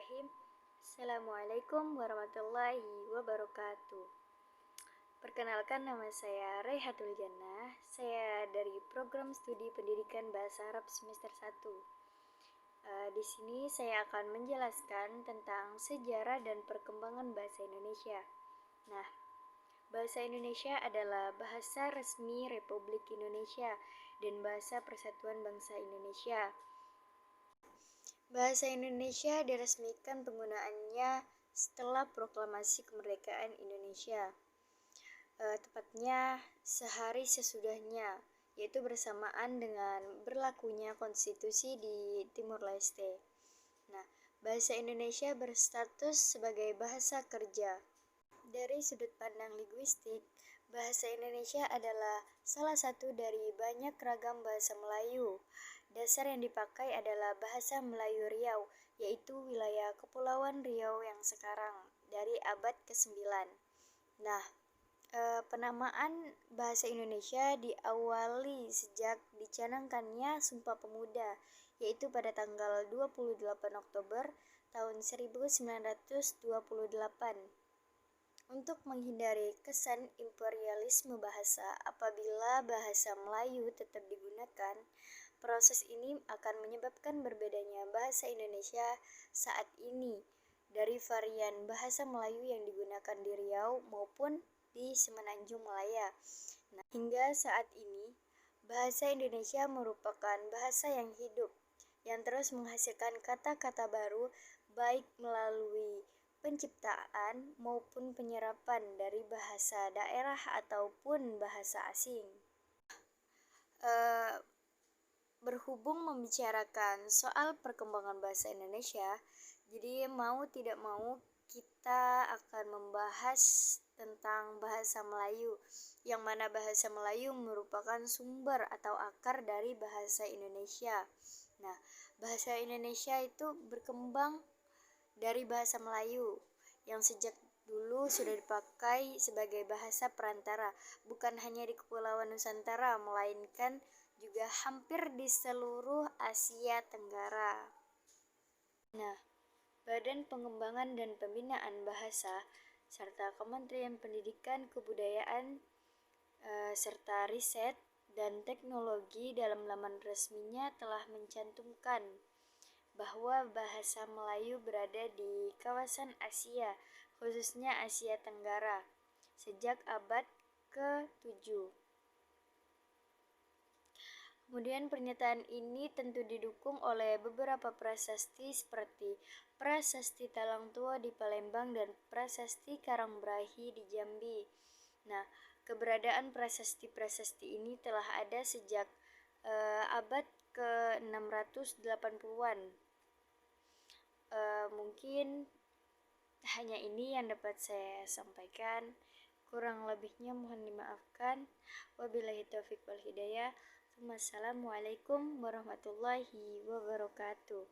Bismillahirrahmanirrahim. Assalamualaikum warahmatullahi wabarakatuh. Perkenalkan, nama saya Raihatul Jannah. Saya dari program studi pendidikan bahasa Arab semester 1. Di sini saya akan menjelaskan tentang sejarah dan perkembangan bahasa Indonesia. Nah, bahasa Indonesia adalah bahasa resmi Republik Indonesia dan bahasa Persatuan Bangsa Indonesia. Bahasa Indonesia diresmikan penggunaannya setelah proklamasi kemerdekaan Indonesia, tepatnya sehari sesudahnya, yaitu bersamaan dengan berlakunya konstitusi di Timur Leste. Nah, bahasa Indonesia berstatus sebagai bahasa kerja. Dari sudut pandang linguistik, bahasa Indonesia adalah salah satu dari banyak ragam bahasa Melayu. Dasar yang dipakai adalah bahasa Melayu Riau, yaitu wilayah Kepulauan Riau yang sekarang, dari abad ke-9. Nah, penamaan bahasa Indonesia diawali sejak dicanangkannya Sumpah Pemuda, yaitu pada tanggal 28 Oktober tahun 1928. Untuk menghindari kesan imperialisme bahasa, apabila bahasa Melayu tetap digunakan, proses ini akan menyebabkan berbedanya bahasa Indonesia saat ini dari varian bahasa Melayu yang digunakan di Riau maupun di Semenanjung Malaya. Nah, hingga saat ini, bahasa Indonesia merupakan bahasa yang hidup, yang terus menghasilkan kata-kata baru, baik melalui penciptaan maupun penyerapan dari bahasa daerah ataupun bahasa asing. Berhubung membicarakan soal perkembangan bahasa Indonesia, jadi mau tidak mau kita akan membahas tentang bahasa Melayu, yang mana bahasa Melayu merupakan sumber atau akar dari bahasa Indonesia. Nah, bahasa Indonesia itu berkembang dari bahasa Melayu yang sejak dulu sudah dipakai sebagai bahasa perantara, bukan hanya di Kepulauan Nusantara, melainkan juga hampir di seluruh Asia Tenggara. Nah, Badan Pengembangan dan Pembinaan Bahasa serta Kementerian Pendidikan, Kebudayaan, serta Riset dan Teknologi dalam laman resminya telah mencantumkan bahwa bahasa Melayu berada di kawasan Asia, khususnya Asia Tenggara, sejak abad ke-7. Kemudian pernyataan ini tentu didukung oleh beberapa prasasti seperti Prasasti Talang Tua di Palembang dan Prasasti Karangbrahi di Jambi. Nah, keberadaan prasasti-prasasti ini telah ada sejak abad ke-680-an. Mungkin hanya ini yang dapat saya sampaikan. Kurang lebihnya mohon dimaafkan. Wabillahi taufiq wal hidayah. Wassalamualaikum warahmatullahi wabarakatuh.